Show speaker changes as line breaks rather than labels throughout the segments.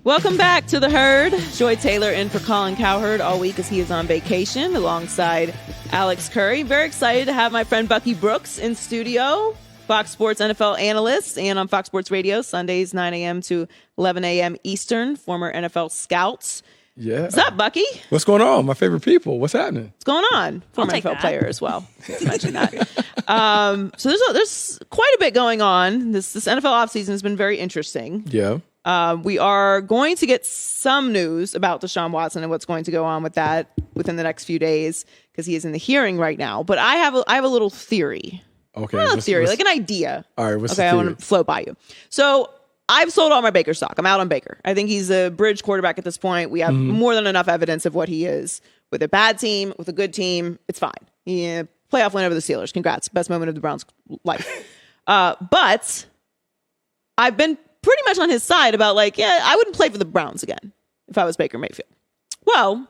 Welcome back to The Herd. Joy Taylor in for Colin Cowherd all week as he is on vacation alongside Alex Curry. Very excited to have my friend Bucky Brooks in studio, Fox Sports NFL analyst, and on Fox Sports Radio, Sundays 9 a.m. to 11 a.m. Eastern, former NFL scouts.
Yeah.
What's up, Bucky?
What's going on? My favorite people. What's happening?
What's going on? Former NFL player as well. Let's mention that. So there's quite a bit going on. This NFL offseason has been very interesting.
Yeah.
We are going to get some news about Deshaun Watson and what's going to go on with that within the next few days because he is in the hearing right now. But I have a little theory.
Okay.
Not a theory, like an idea.
All right. What's the
theory?
I
want to float by you. So I've sold all my Baker stock. I'm out on Baker. I think he's a bridge quarterback at this point. We have more than enough evidence of what he is. With a bad team, with a good team, it's fine. Yeah, playoff win over the Steelers. Congrats. Best moment of the Browns' life. But I've been pretty much on his side about I wouldn't play for the Browns again if I was Baker Mayfield. Well,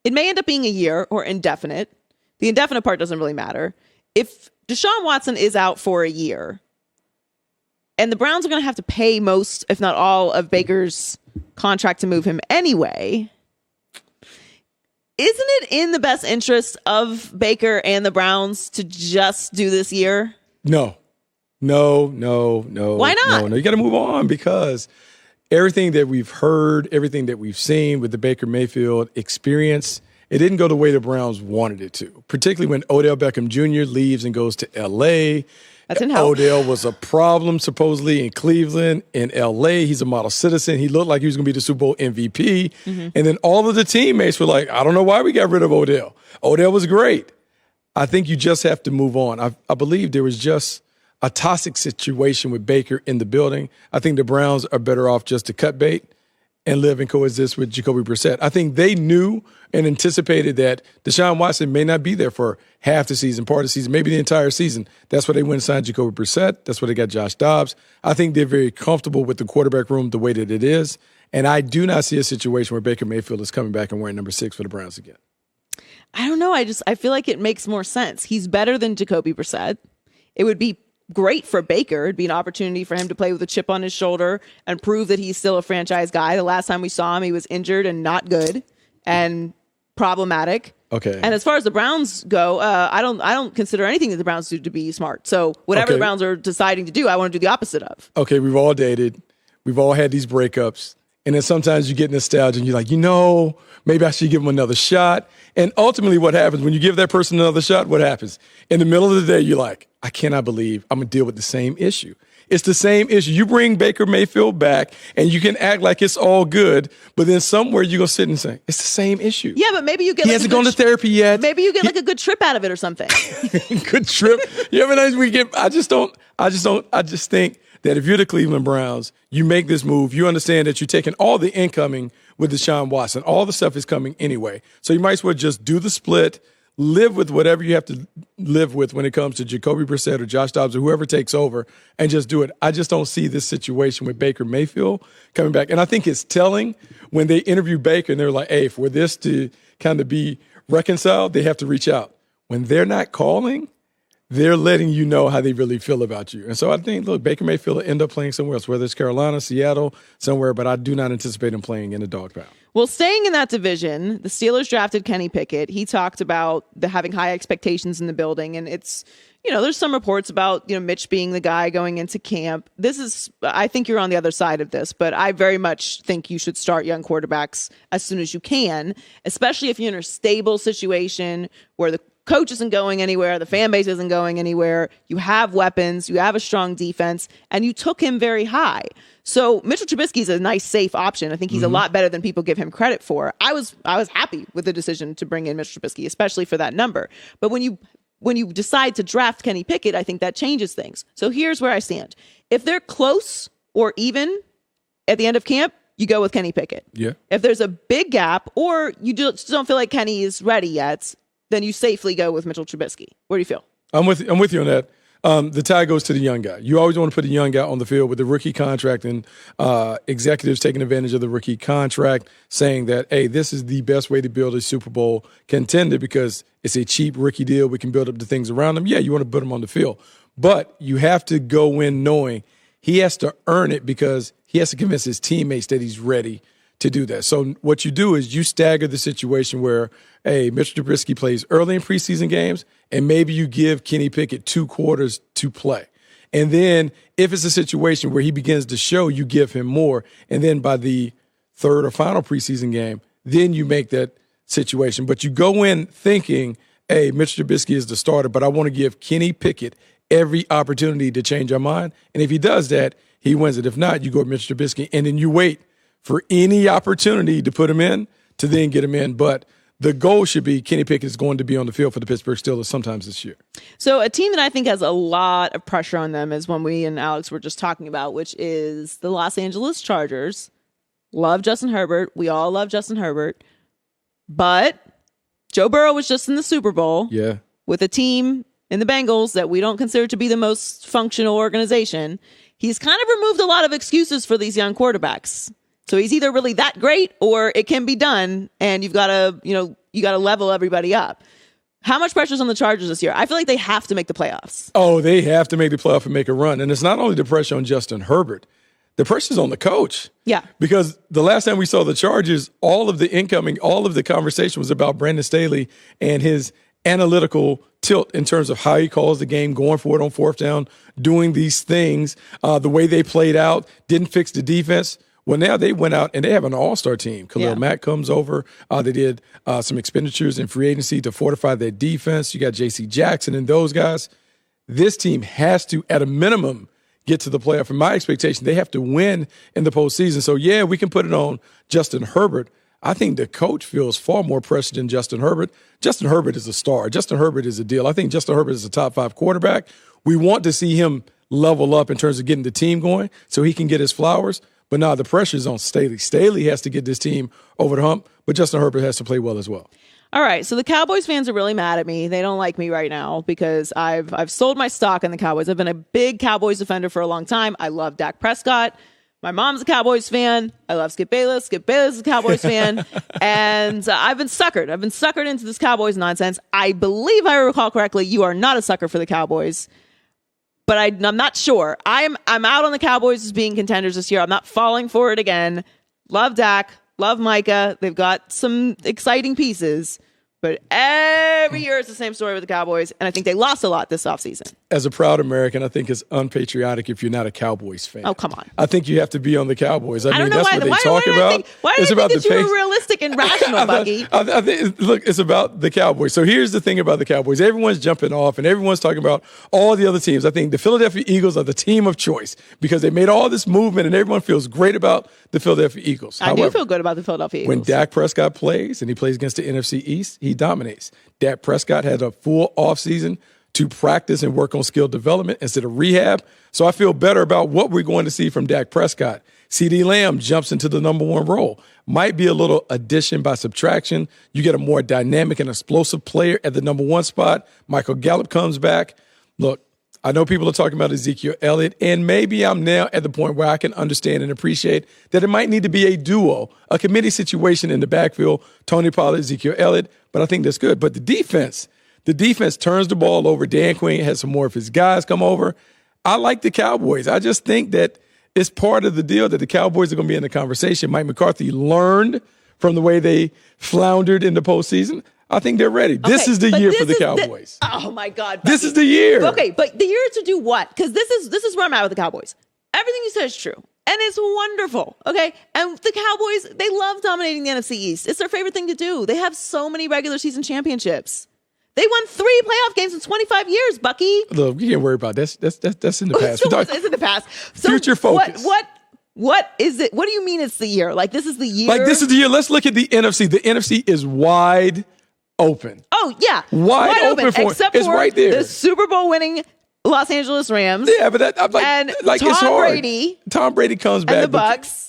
it may end up being a year or indefinite. The indefinite part doesn't really matter. If Deshaun Watson is out for a year and the Browns are going to have to pay most, if not all, of Baker's contract to move him anyway, isn't it in the best interest of Baker and the Browns to just do this year?
No. Why
not?
No. You got to move on because everything that we've heard, everything that we've seen with the Baker Mayfield experience, it didn't go the way the Browns wanted it to, particularly when Odell Beckham Jr. leaves and goes to L.A.
That didn't help.
Odell was a problem, supposedly, in Cleveland. In L.A., he's a model citizen. He looked like he was going to be the Super Bowl MVP. And then all of the teammates were like, I don't know why we got rid of Odell. Odell was great. I think you just have to move on. I believe there was just a toxic situation with Baker in the building. I think the Browns are better off just to cut bait and live and coexist with Jacoby Brissett. I think they knew and anticipated that Deshaun Watson may not be there for half the season, part of the season, maybe the entire season. That's why they went and signed Jacoby Brissett. That's why they got Josh Dobbs. I think they're very comfortable with the quarterback room the way that it is. And I do not see a situation where Baker Mayfield is coming back and wearing number 6 for the Browns again.
I don't know. I feel like it makes more sense. He's better than Jacoby Brissett. It would be great for Baker. It'd be an opportunity for him to play with a chip on his shoulder and prove that he's still a franchise guy. The last time we saw him, he was injured and not good and problematic.
Okay.
And as far as the Browns go, I don't consider anything that the Browns do to be smart. So whatever the Browns are deciding to do, I want to do the opposite of.
Okay, we've all dated. We've all had these breakups. And then sometimes you get nostalgia and you're like, maybe I should give him another shot. And ultimately what happens when you give that person another shot, what happens? In the middle of the day, you're like, I cannot believe I'm going to deal with the same issue. It's the same issue. You bring Baker Mayfield back and you can act like it's all good, but then somewhere you go sit and say, it's the same issue.
Yeah, but maybe you get
he hasn't gone to therapy yet.
Maybe you get a good trip out of it or something.
Good trip. You ever nice weekend? I just think that if you're the Cleveland Browns, you make this move, you understand that you're taking all the incoming with Deshaun Watson. All the stuff is coming anyway. So you might as well just do the split, live with whatever you have to live with when it comes to Jacoby Brissett or Josh Dobbs or whoever takes over, and just do it. I just don't see this situation with Baker Mayfield coming back. And I think it's telling when they interview Baker and they're like, hey, for this to kind of be reconciled, they have to reach out. When they're not calling, they're letting you know how they really feel about you. And so I think, look, Baker Mayfield will end up playing somewhere else, whether it's Carolina, Seattle, somewhere, but I do not anticipate him playing in a dog pound.
Well, staying in that division, the Steelers drafted Kenny Pickett. He talked about having high expectations in the building, and it's, there's some reports about, Mitch being the guy going into camp. I think you're on the other side of this, but I very much think you should start young quarterbacks as soon as you can, especially if you're in a stable situation where the coach isn't going anywhere, the fan base isn't going anywhere, you have weapons, you have a strong defense, and you took him very high. So Mitchell Trubisky is a nice, safe option. I think he's a lot better than people give him credit for. I was happy with the decision to bring in Mitchell Trubisky, especially for that number. But when you decide to draft Kenny Pickett, I think that changes things. So here's where I stand. If they're close or even at the end of camp, you go with Kenny Pickett.
Yeah.
If there's a big gap or you just don't feel like Kenny is ready yet, then you safely go with Mitchell Trubisky. Where do you feel?
I'm with you on that. The tie goes to the young guy. You always want to put the young guy on the field with the rookie contract, and executives taking advantage of the rookie contract, saying that, hey, this is the best way to build a Super Bowl contender because it's a cheap rookie deal. We can build up the things around him. Yeah, you want to put him on the field. But you have to go in knowing he has to earn it because he has to convince his teammates that he's ready to do that. So what you do is you stagger the situation where, hey, Mitchell Trubisky plays early in preseason games, and maybe you give Kenny Pickett 2 quarters to play. And then if it's a situation where he begins to show, you give him more. And then by the third or final preseason game, then you make that situation. But you go in thinking, hey, Mitchell Trubisky is the starter, but I want to give Kenny Pickett every opportunity to change our mind. And if he does that, he wins it. If not, you go with Mitchell Trubisky, and then you wait for any opportunity to put him in to then get him in. But the goal should be Kenny Pickett is going to be on the field for the Pittsburgh Steelers sometimes this year.
So a team that I think has a lot of pressure on them is one we and Alex were just talking about, which is the Los Angeles Chargers. Love Justin Herbert. We all love Justin Herbert. But Joe Burrow was just in the Super Bowl with a team in the Bengals that we don't consider to be the most functional organization. He's kind of removed a lot of excuses for these young quarterbacks. So he's either really that great or it can be done, and you've got to, you got to level everybody up. How much pressure is on the Chargers this year? I feel like they have to make the playoffs.
Oh, they have to make the playoff and make a run. And it's not only the pressure on Justin Herbert. The pressure's on the coach.
Yeah.
Because the last time we saw the Chargers, all of the conversation was about Brandon Staley and his analytical tilt in terms of how he calls the game, going for it on fourth down, doing these things, the way they played out, didn't fix the defense. Well, now they went out and they have an all-star team. Khalil Mack comes over. They did some expenditures in free agency to fortify their defense. You got J.C. Jackson and those guys. This team has to, at a minimum, get to the playoff. In my expectation, they have to win in the postseason. So, yeah, we can put it on Justin Herbert. I think the coach feels far more pressure than Justin Herbert. Justin Herbert is a star. Justin Herbert is a deal. I think Justin Herbert is a top 5 quarterback. We want to see him level up in terms of getting the team going so he can get his flowers. But now the pressure is on Staley. Staley has to get this team over the hump, but Justin Herbert has to play well as well.
All right, so the Cowboys fans are really mad at me. They don't like me right now because I've sold my stock in the Cowboys. I've been a big Cowboys defender for a long time. I love Dak Prescott. My mom's a Cowboys fan. I love Skip Bayless. Skip Bayless is a Cowboys fan. And I've been suckered. I've been suckered into this Cowboys nonsense. I believe I recall correctly, you are not a sucker for the Cowboys. But I'm not sure. I'm out on the Cowboys as being contenders this year. I'm not falling for it again. Love Dak. Love Micah. They've got some exciting pieces. But every year it's the same story with the Cowboys, and I think they lost a lot this offseason.
As a proud American, I think it's unpatriotic if you're not a Cowboys fan.
Oh, come on.
I think you have to be on the Cowboys. I mean,
don't know
that's
why,
what they talk about.
Why do you think that you were realistic and rational, Bucky?
I think, look, it's about the Cowboys. So here's the thing about the Cowboys. Everyone's jumping off, and everyone's talking about all the other teams. I think the Philadelphia Eagles are the team of choice because they made all this movement, and everyone feels great about the Philadelphia Eagles.
I do feel good about the Philadelphia Eagles.
When Dak Prescott plays, and he plays against the NFC East, he dominates. Dak Prescott had a full offseason to practice and work on skill development instead of rehab. So I feel better about what we're going to see from Dak Prescott. CeeDee Lamb jumps into the number 1 role. Might be a little addition by subtraction. You get a more dynamic and explosive player at the number 1 spot. Michael Gallup comes back. Look, I know people are talking about Ezekiel Elliott, and maybe I'm now at the point where I can understand and appreciate that it might need to be a duo, a committee situation in the backfield, Tony Pollard, Ezekiel Elliott, but I think that's good. But the defense turns the ball over. Dan Quinn has some more of his guys come over. I like the Cowboys. I just think that it's part of the deal that the Cowboys are going to be in the conversation. Mike McCarthy learned from the way they floundered in the postseason. I think they're ready. This is the year for the Cowboys.
Oh, my God. Bucky.
This is the year.
Okay, but the year to do what? Because this is where I'm at with the Cowboys. Everything you said is true. And it's wonderful, okay? And the Cowboys, they love dominating the NFC East. It's their favorite thing to do. They have so many regular season championships. They won 3 playoff games in 25 years, Bucky.
Look, you can't worry about that. That's in the past.
It's in the past. So
future focus.
What is it? What do you mean it's the year? Like, this is the year?
Like, this is the year. Let's look at the NFC. The NFC is wide open.
Oh, yeah.
Wide open for
except
it's
for
right there.
The Super Bowl winning Los Angeles Rams.
Yeah, but I'm like
Tom
it's hard.
Brady.
Tom Brady comes back.
And the Bucks.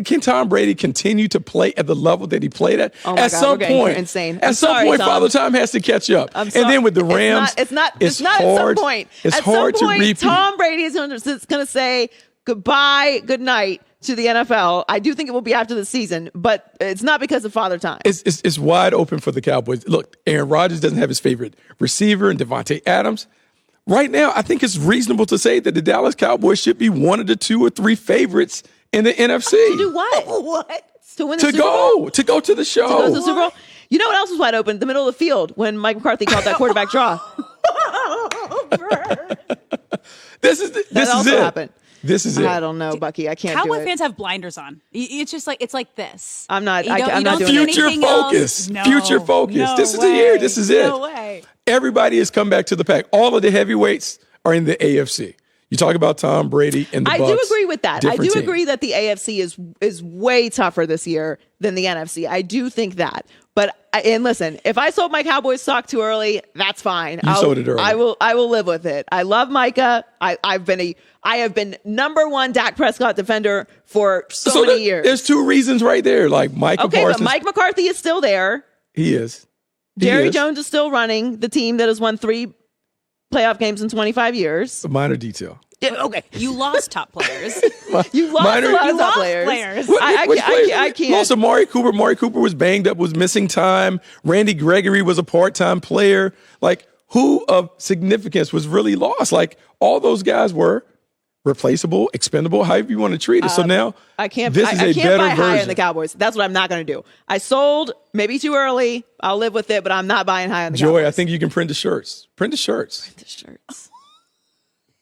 Can Tom Brady continue to play at the level that he played at?
Oh my
at
God,
some point,
insane.
At some point, Father Time has to catch up. And then with the Rams,
it's not
hard,
at some point.
It's
at
hard
some point,
to repeat.
Tom Brady is going to say goodbye, good night to the NFL. I do think it will be after the season, but it's not because of Father Time.
It's wide open for the Cowboys. Look, Aaron Rodgers doesn't have his favorite receiver in Devontae Adams. right now, I think it's reasonable to say that the Dallas Cowboys should be one of the 2 or 3 favorites in the NFC.
To do what?
What?
To win the Super Bowl?
To go to the show.
To go to the Super Bowl? You know what else was wide open? The middle of the field when Mike McCarthy called that quarterback draw.
This is it.
Happened.
This is it.
I don't know, Bucky. I can't do
Cowboy
it.
fans have blinders on. It's just like, it's like this.
I'm not.
I'm not
doing it.
Future focus.
No,
Future focus.
no
This is
way.
the year. This is it.
No way.
Everybody has come back to the pack. All of the heavyweights are in the AFC. You talk about Tom Brady and the Bucks.
I do agree with that. I do
Different
agree that the AFC is way tougher this year than the NFC. I do think that. But and listen, if I sold my Cowboys stock too early, that's fine.
You sold it early.
I will live with it. I love Micah. I have been number 1 Dak Prescott defender for so many years.
There's 2 reasons right there. Like Michael Parsons.
But Mike McCarthy is still there.
He is.
Jerry Jones is still running the team that has won 3 playoff games in 25 years.
A minor detail.
Yeah, okay.
You lost top players.
You lost a lot of top players. I can't.
Lost Amari Cooper. Amari Cooper was banged up, was missing time. Randy Gregory was a part-time player. Like, who of significance was really lost? Like, all those guys were replaceable, expendable, however you want to treat it. So now
I can't
this is
I
a
can't
better
buy high
version.
on the Cowboys. That's what I'm not going to do. I sold maybe too early. I'll live with it, but I'm not buying high on the Cowboys.
Joy, I think you can print the shirts. Print the shirts.
The shirts.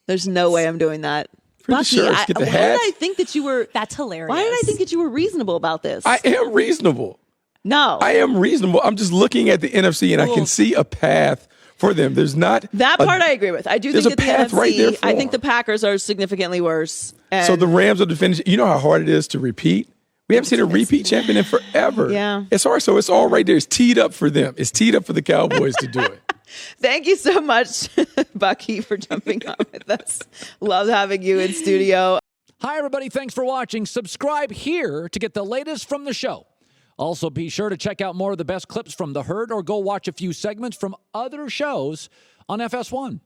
There's no way I'm doing that.
Print the
Bucky,
shirts. Get the
why
hats.
did I think that you were?
That's hilarious.
Why did I think that you were reasonable about this?
I am reasonable.
No,
I am reasonable. I'm just looking at the NFC and I can see a path for them. There's not
that part I agree with. I do think
there's
that
a
the
path
NFC.
right there for
I think
them.
the Packers are significantly worse. And
So the Rams are the finish. You know how hard it is to repeat? We haven't seen a repeat champion in forever.
Yeah.
It's hard. So it's all right there. It's teed up for them. It's teed up for the Cowboys to do it.
Thank you so much, Bucky, for jumping on with us. Love having you in studio.
Hi, everybody. Thanks for watching. Subscribe here to get the latest from the show. Also, be sure to check out more of the best clips from The Herd or go watch a few segments from other shows on FS1.